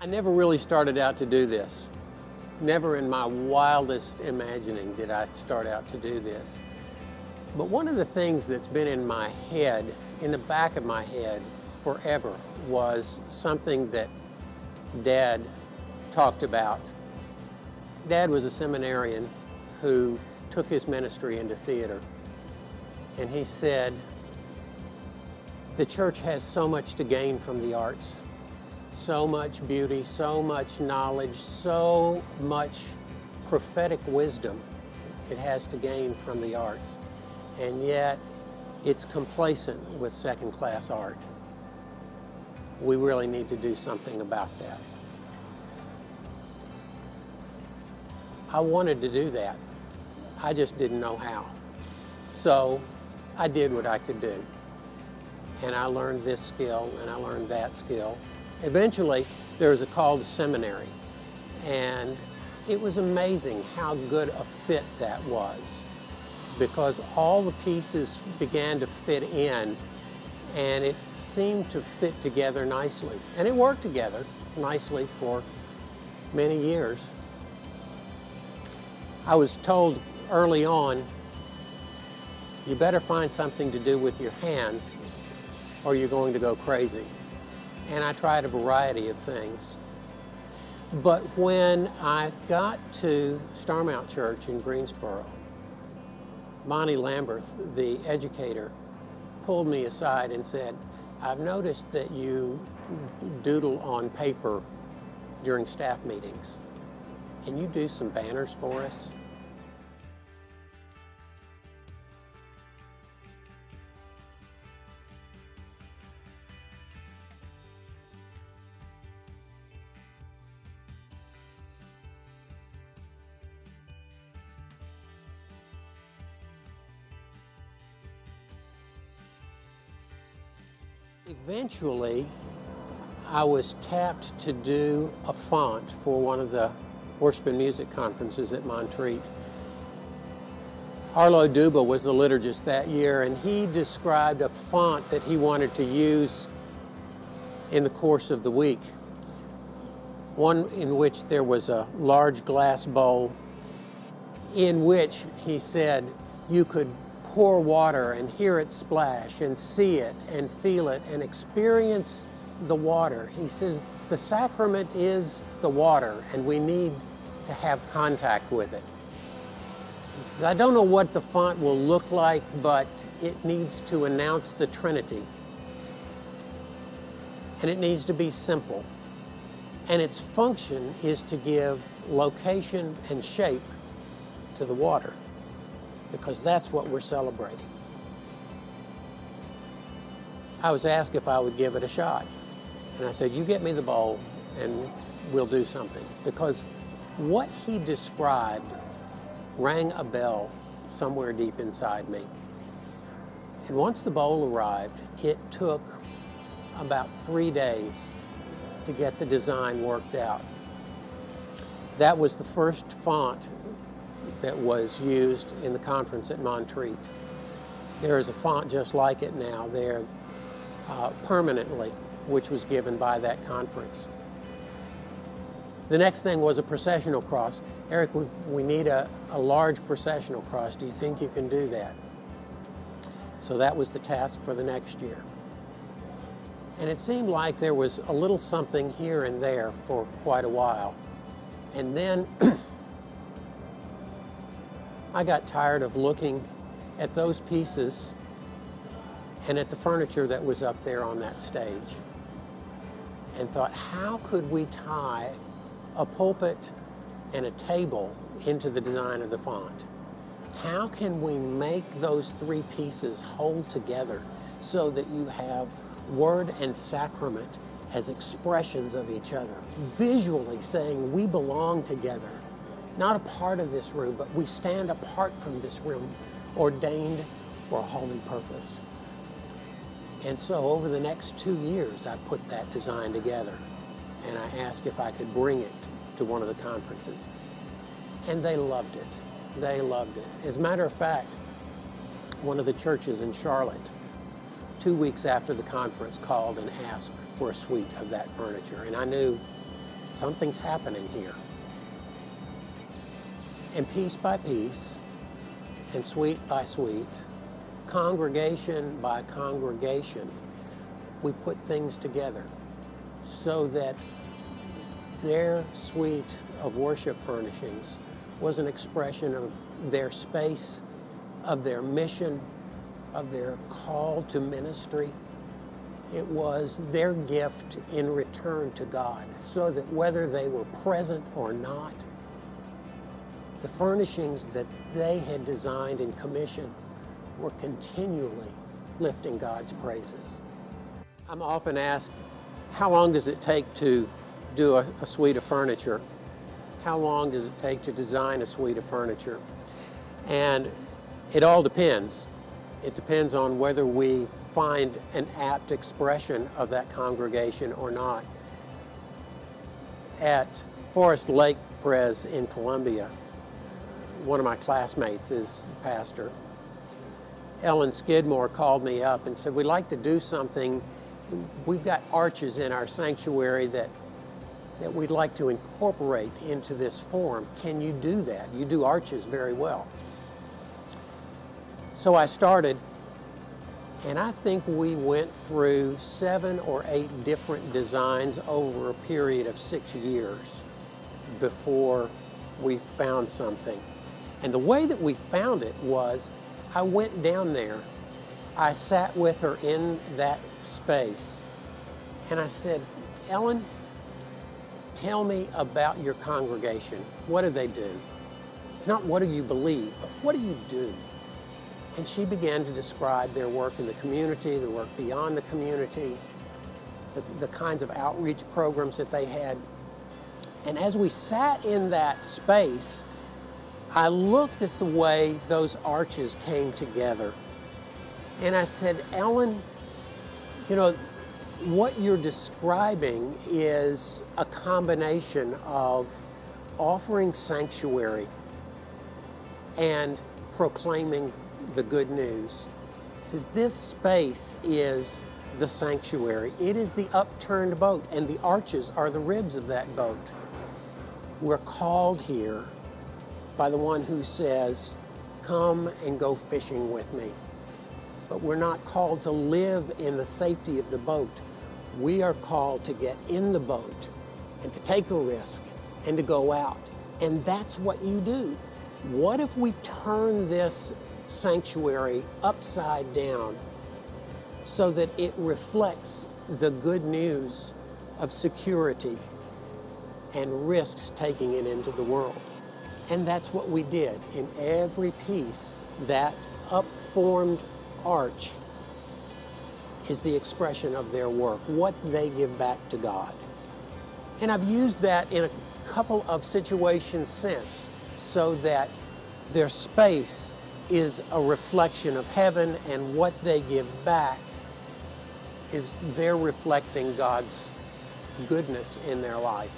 I never really started out to do this. Never in my wildest imagining did I start out to do this. But one of the things that's been in my head, in the back of my head forever, was something that Dad talked about. Dad was a seminarian who took his ministry into theater. And he said, the church has so much to gain from the arts. So much beauty, so much knowledge, so much prophetic wisdom it has to gain from the arts. And yet, it's complacent with second-class art. We really need to do something about that. I wanted to do that. I just didn't know how. So I did what I could do. And I learned this skill and I learned that skill. Eventually, there was a call to seminary. And it was amazing how good a fit that was, because all the pieces began to fit in and it seemed to fit together nicely. And it worked together nicely for many years. I was told early on, you better find something to do with your hands or you're going to go crazy. And I tried a variety of things. But when I got to Starmount Church in Greensboro, Bonnie Lamberth, the educator, pulled me aside and said, I've noticed that you doodle on paper during staff meetings. Can you do some banners for us? Eventually, I was tapped to do a font for one of the worship and music conferences at Montreat. Arlo Duba was the liturgist that year, and he described a font that he wanted to use in the course of the week. One in which there was a large glass bowl in which, he said, you could pour water and hear it splash and see it and feel it and experience the water. He says the sacrament is the water and we need to have contact with it. He says, I don't know what the font will look like, but it needs to announce the Trinity. And it needs to be simple. And its function is to give location and shape to the water, because that's what we're celebrating. I was asked if I would give it a shot. And I said, you get me the bowl and we'll do something. Because what he described rang a bell somewhere deep inside me. And once the bowl arrived, it took about 3 days to get the design worked out. That was the first font that was used in the conference at Montreat. There is a font just like it now there permanently, which was given by that conference. The next thing was a processional cross. Eric, we need a large processional cross. Do you think you can do that? So that was the task for the next year. And it seemed like there was a little something here and there for quite a while. And then I got tired of looking at those pieces and at the furniture that was up there on that stage, and thought, how could we tie a pulpit and a table into the design of the font? How can we make those three pieces hold together so that you have word and sacrament as expressions of each other, visually saying we belong together, not a part of this room, but we stand apart from this room, ordained for a holy purpose. And so over the next 2 years, I put that design together, and I asked if I could bring it to one of the conferences. And they loved it. They loved it. As a matter of fact, one of the churches in Charlotte, 2 weeks after the conference, called and asked for a suite of that furniture. And I knew something's happening here. And piece by piece, and suite by suite, congregation by congregation, we put things together so that their suite of worship furnishings was an expression of their space, of their mission, of their call to ministry. It was their gift in return to God, so that whether they were present or not, the furnishings that they had designed and commissioned were continually lifting God's praises. I'm often asked, how long does it take to do a suite of furniture? How long does it take to design a suite of furniture? And it all depends. It depends on whether we find an apt expression of that congregation or not. At Forest Lake Pres in Columbia, one of my classmates is pastor. Ellen Skidmore called me up and said, we'd like to do something. We've got arches in our sanctuary that we'd like to incorporate into this form. Can you do that? You do arches very well. So I started, and I think we went through 7 or 8 different designs over a period of 6 years before we found something. And the way that we found it was, I went down there, I sat with her in that space, and I said, Ellen, tell me about your congregation. What do they do? It's not what do you believe, but what do you do? And she began to describe their work in the community, the work beyond the community, the kinds of outreach programs that they had. And as we sat in that space, I looked at the way those arches came together. And I said, Ellen, you know, what you're describing is a combination of offering sanctuary and proclaiming the good news. He says, this space is the sanctuary. It is the upturned boat, and the arches are the ribs of that boat. We're called here by the one who says, come and go fishing with me. But we're not called to live in the safety of the boat. We are called to get in the boat and to take a risk and to go out. And that's what you do. What if we turn this sanctuary upside down so that it reflects the good news of security and risks taking it into the world? And that's what we did. In every piece, that upformed arch is the expression of their work, what they give back to God. And I've used that in a couple of situations since, so that their space is a reflection of heaven, and what they give back is they're reflecting God's goodness in their life.